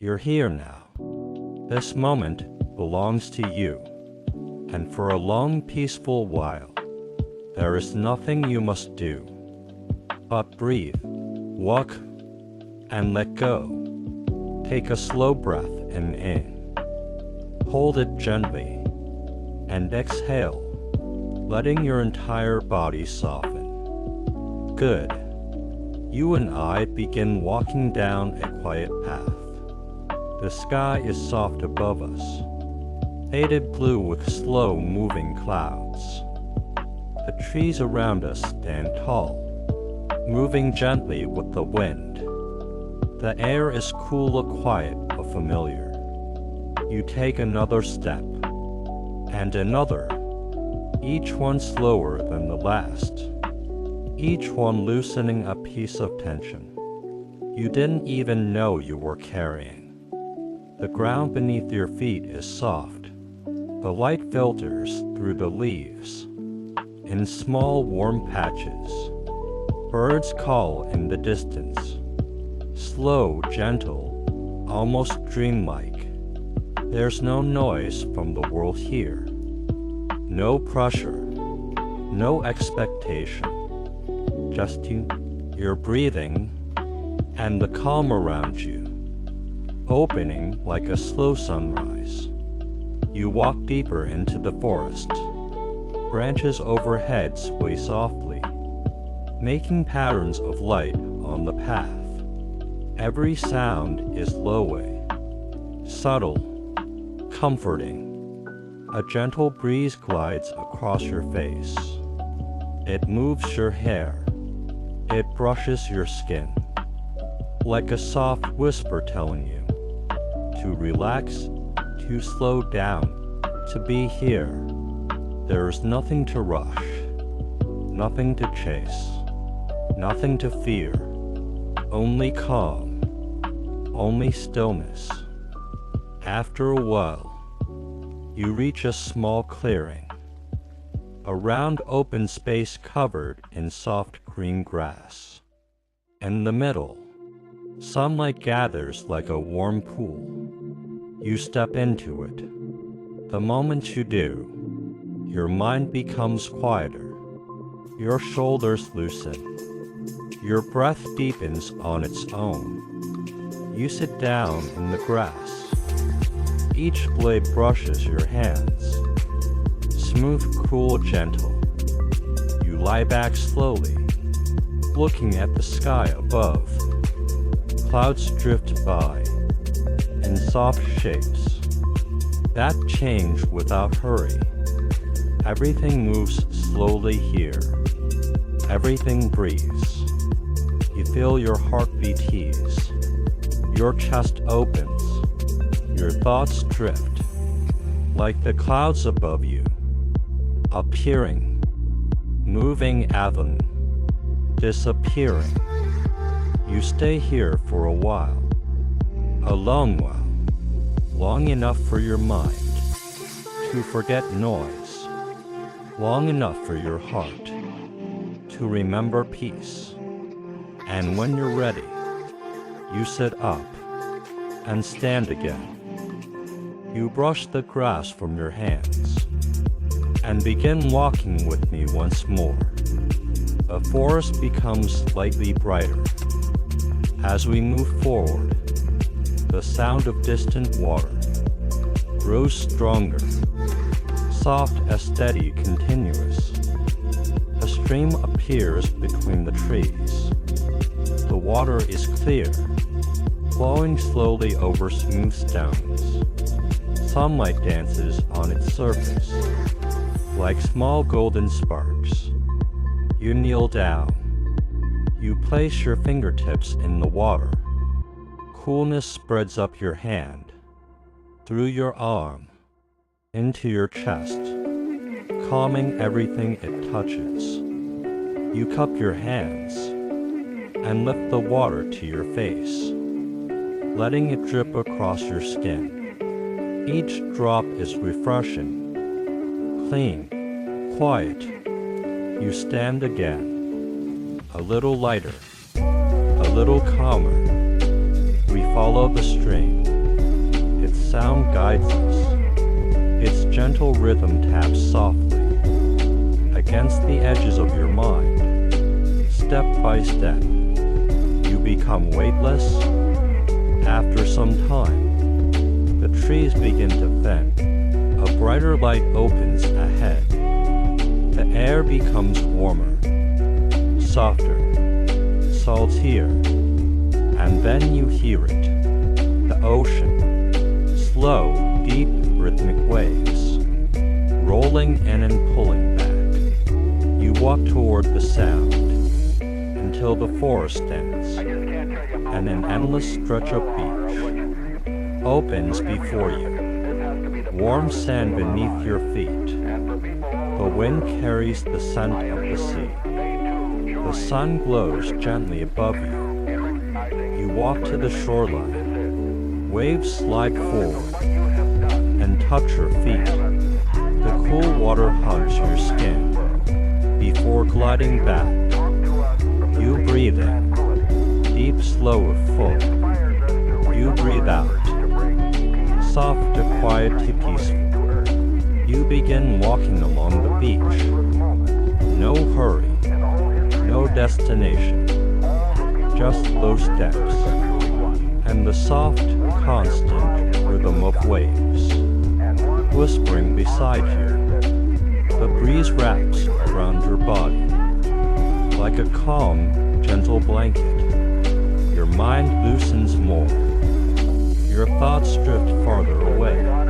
You're here now. This moment belongs to you. And for a long, peaceful while, there is nothing you must do but breathe, walk, and let go. Take a slow breath in. Hold it gently, and exhale, letting your entire body soften. Good. You and I begin walking down a quiet path. The sky is soft above us, faded blue with slow-moving clouds. The trees around us stand tall, moving gently with the wind. The air is cool and quiet but familiar. You take another step, and another, each one slower than the last, each one loosening a piece of tension you didn't even know you were carrying. The ground beneath your feet is soft. The light filters through the leaves. In small, warm patches, birds call in the distance. Slow, gentle, almost dreamlike. There's no noise from the world here. No pressure, no expectation. Just you, your breathing, and the calm around you, opening like a slow sunrise. You walk deeper into the forest. Branches overhead sway softly, making patterns of light on the path. Every sound is low-way, subtle, comforting. A gentle breeze glides across your face. It moves your hair. It brushes your skin, like a soft whisper telling you to relax, to slow down, to be here. There is nothing to rush, nothing to chase, nothing to fear, only calm, only stillness. After a while, you reach a small clearing, a round open space covered in soft green grass. In the middle, sunlight gathers like a warm pool. You step into it. The moment you do, your mind becomes quieter. Your shoulders loosen. Your breath deepens on its own. You sit down in the grass. Each blade brushes your hands. Smooth, cool, gentle. You lie back slowly, looking at the sky above. Clouds drift by, in soft shapes, that change without hurry. Everything moves slowly here. Everything breathes. You feel your heartbeat ease. Your chest opens. Your thoughts drift, like the clouds above you, appearing, moving at them, disappearing. You stay here for a while, a long while, long enough for your mind to forget noise, long enough for your heart to remember peace. And when you're ready, you sit up and stand again. You brush the grass from your hands and begin walking with me once more. The forest becomes slightly brighter. As we move forward, the sound of distant water grows stronger, soft as steady, continuous. A stream appears between the trees. The water is clear, flowing slowly over smooth stones. Sunlight dances on its surface, like small golden sparks. You kneel down. You place your fingertips in the water. Coolness spreads up your hand, through your arm, into your chest, calming everything it touches. You cup your hands and lift the water to your face, letting it drip across your skin. Each drop is refreshing, clean, quiet. You stand again, a little lighter, a little calmer. We follow the stream, sound guides us. Its gentle rhythm taps softly against the edges of your mind. Step by step, you become weightless. After some time, the trees begin to bend. A brighter light opens ahead. The air becomes warmer, softer, saltier, and then you hear it. The ocean, slow, deep, rhythmic waves, rolling in and pulling back. You walk toward the sound until the forest ends, and an endless stretch of beach opens before you. Warm sand beneath your feet. The wind carries the scent of the sea. The sun glows gently above you. You walk to the shoreline. Waves slide forward and touch your feet. The cool water hugs your skin. Before gliding back, you breathe in, deep, slow, full. You breathe out, soft, quiet, peaceful. You begin walking along the beach. No hurry, no destination, just those steps, and the soft, constant rhythm of waves, whispering beside you. The breeze wraps around your body, like a calm, gentle blanket. Your mind loosens more. Your thoughts drift farther away.